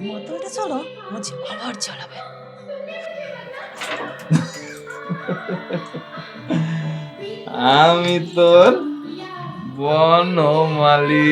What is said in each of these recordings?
বোতলটা চলো আজ আবার চালাবে। আমি তোর বনমালী।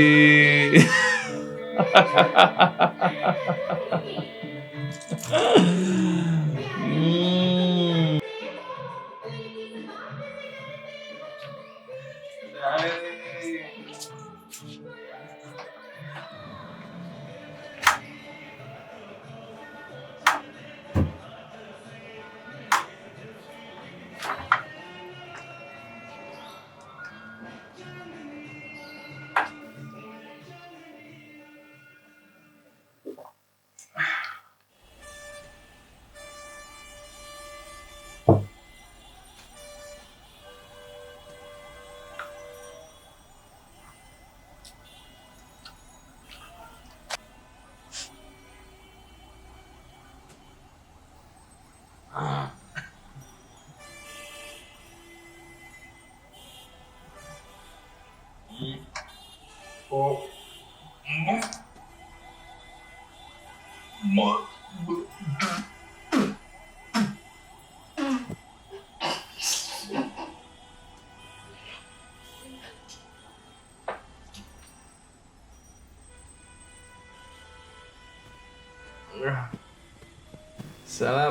সালা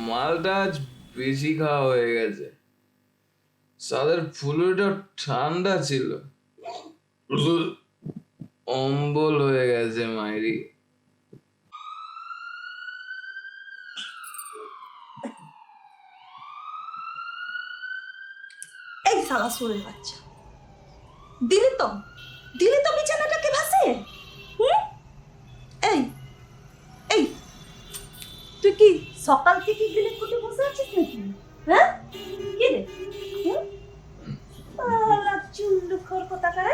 মালটা আজ বেশি খাওয়া হয়ে গেছে। সাদের ফুলুটা ঠান্ডা ছিল, অম্বল হয়ে গেছে মাইরি। এই শালা সোরের বাচ্চা, দিলি তো বিছানাটাকে ভাসিয়ে। এই এই তুই কি সকাল থেকে গেলে কোথায় বসে আছিস নাকি? হ্যাঁ কি রে? চুল্লু খোর কথা করে।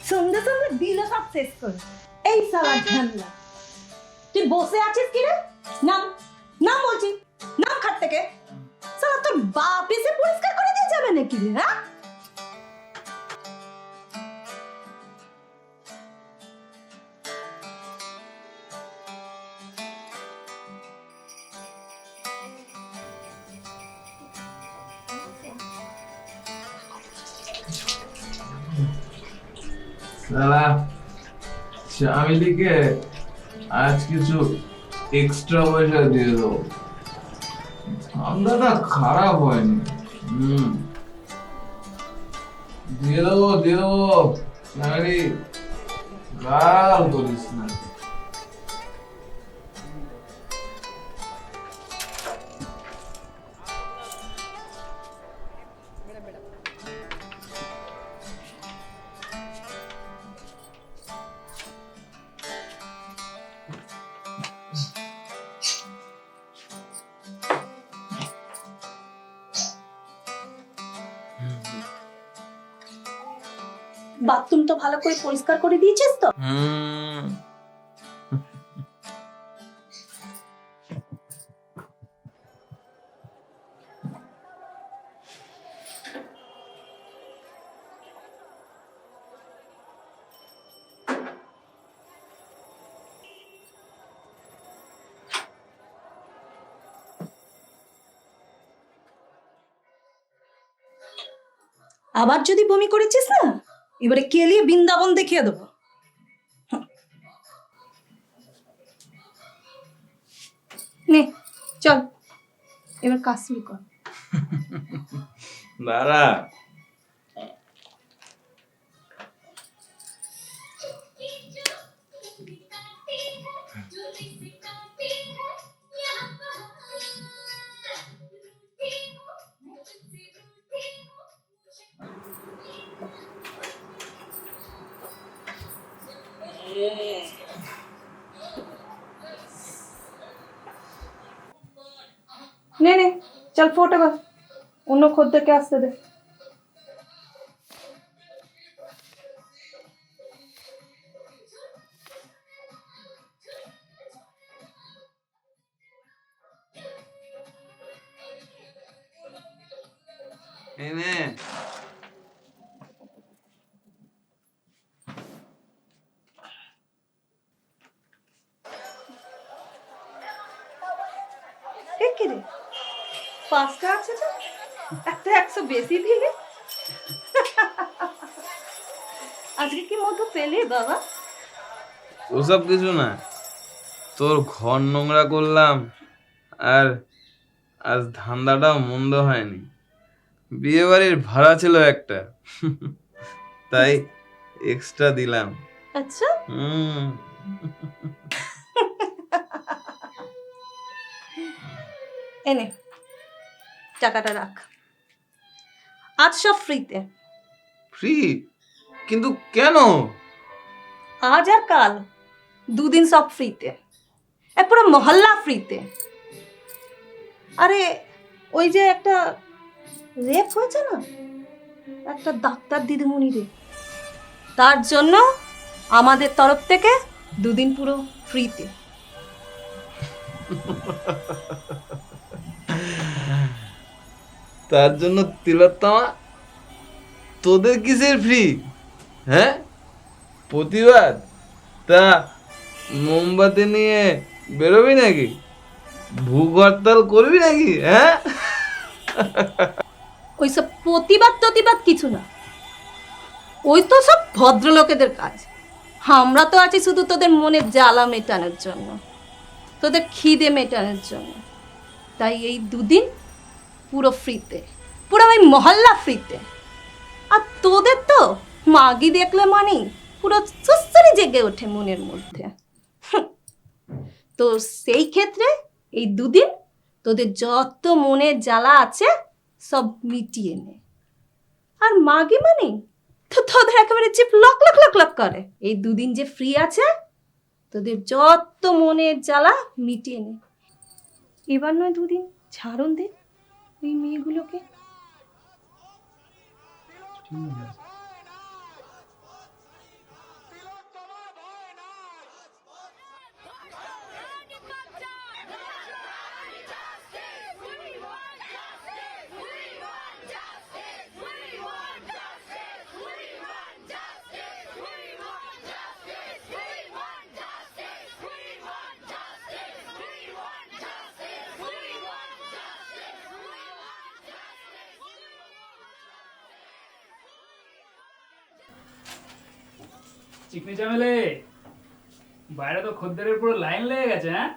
সন্ধ্যে সন্ধ্যে দিল সব শেষ করে। এই শালা ঝান্ডা, তুই বসে আছিস কি রে? নাম নাম বলছি, নাম খাট থেকে। শালা তোর বাপ এসে পরিষ্কার করে দিয়ে যাবে নাকি রে? হ্যাঁ সালা চামেলিকে আজ কিছু এক্সট্রা পয়সা দিয়ে দেবো। ঠান্ডাটা খারাপ হয়নি। দিয়ে দেবো চামেলি, গাল করিস না। বাথরুম তো ভালো করে পরিষ্কার করে দিয়েছিস তো? আবার যদি বমি করেছিস না, এবারে কেলিয়ে বৃন্দাবন দেখিয়ে দেবো। নে চল, এবার কাজ শুরু কর। দাঁড়া, নে নে, চল ফোট এবার, অন্য খদ্দেরকে আসতে দে। এনে এ কি রে, 5টা আছে যে, একটা 100 বেশি দিলি। আজকে কি মধু পেলি বাবা? ওসব কিছু না, তোর ঘর নোংরা করলাম, আর আজ ধান্দাটাও মন্দ হয়নি। বিয়ে বাড়ির ভাড়া ছিল একটা, তাই এক্সট্রা দিলাম। আচ্ছা, হুম। এনে টাকাটা রাখ, আজ সব ফ্রিতে। ফ্রি? কিন্তু কেন? আজ আর কাল 2 দিন সব ফ্রিতে, পুরো মহল্লা ফ্রিতে। আরে ওই যে একটা রেপ হয়েছে না, একটা ডাক্তার দিদিমণি রে, তার জন্য আমাদের তরফ থেকে 2 দিন পুরো ফ্রিতে। তার জন্য তিলোত্তমা, তোদের কিসের ফ্রি? হ্যাঁ, প্রতিবাদ? তা মোমবাতি নিয়ে বেরোবি নাকি? ভূখ হরতাল করবি নাকি? হ্যাঁ, ওইসব প্রতিবাদ কিছু না, ওই তো সব ভদ্রলোকেদের কাজ। আমরা তো আছি শুধু তোদের মনের জ্বালা মেটানোর জন্য, তোদের খিদে মেটানোর জন্য। তাই এই 2 দিন পুরো ফ্রিতে, পুরো ওই মহল্লা ফ্রিতে। আর তোদের তো মাগি দেখলে মানেই পুরো সুস্থরি জেগে ওঠে মনের মধ্যে। তো সেই ক্ষেত্রে এই 2 দিন তোদের যত মনের জ্বালা আছে সব মিটিয়ে নে। আর মাগি মানে তো তোদের একেবারে cheap lock lock lock lock করে। এই 2 দিন যে ফ্রি আছে, তোদের যত মনের জ্বালা মিটিয়ে নে। এবার নয় 2 দিন ছাড়ুন দে ওই মেয়েগুলোকে। চিকনি চামেলে, বাইরে তো খদ্দেরের পুরো লাইন লেগে গেছে। হ্যাঁ,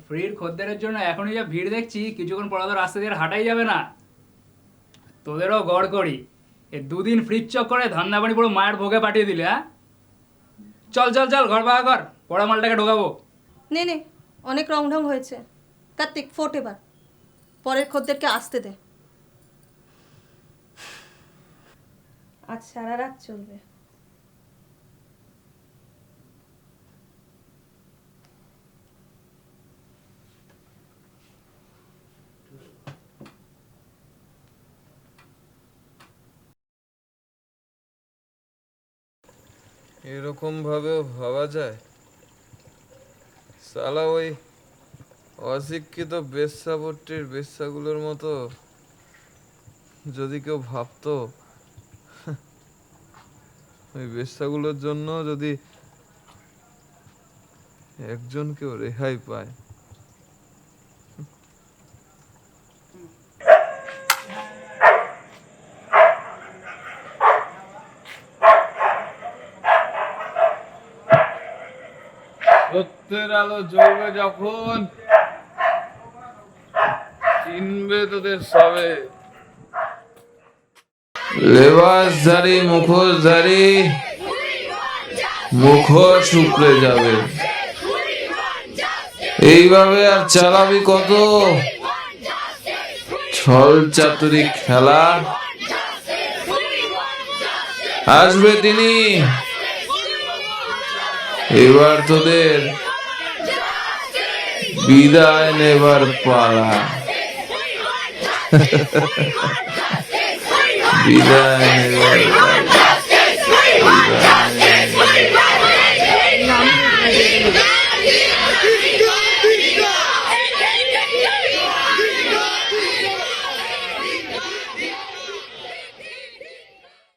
ফ্রির খদ্দেরের জন্য এখনই যা ভিড় দেখছি, কিছুক্ষণ পর তো রাস্তা দিয়ে হাঁটাই যাবে না। তোদেরও গড় করি, এই 2 দিন ফ্রিজ চক্করে ধান্দাবাড়ি পুরো মায়ের ভোগে পাঠিয়ে দিলে। হ্যাঁ, চল চল চল, ঘর পাকা কর, পড়া মালটাকে ঢোকাবো। নে নে, অনেক রং ঢং হয়েছে। কার্তিক ফোট এবার, পরের খদ্দেরকে আসতে দে। আজ সারা রাত চলবে। এরকম ভাবেও ভাবা যায়? সালা ওই অশিক্ষিত বেশ্যাপট্টির বেশ্যাগুলোর মতো যদি কেউ ভাবতো, ওই বেশ্যাগুলোর জন্য যদি একজন কেউ রেহাই পায়। সত্যের আলো জ্বলবে যখন, চিনবে তোদের সবে। লেবাসধারী মুখোশধারী মুখোশ উপড়ে যাবে। এইভাবে আর চালাবি কত ছল চাতুরি খেলা? আসবে তিনি, এবার তোদের বিদায় নেবার পালা। বিদায় নেবার পালা।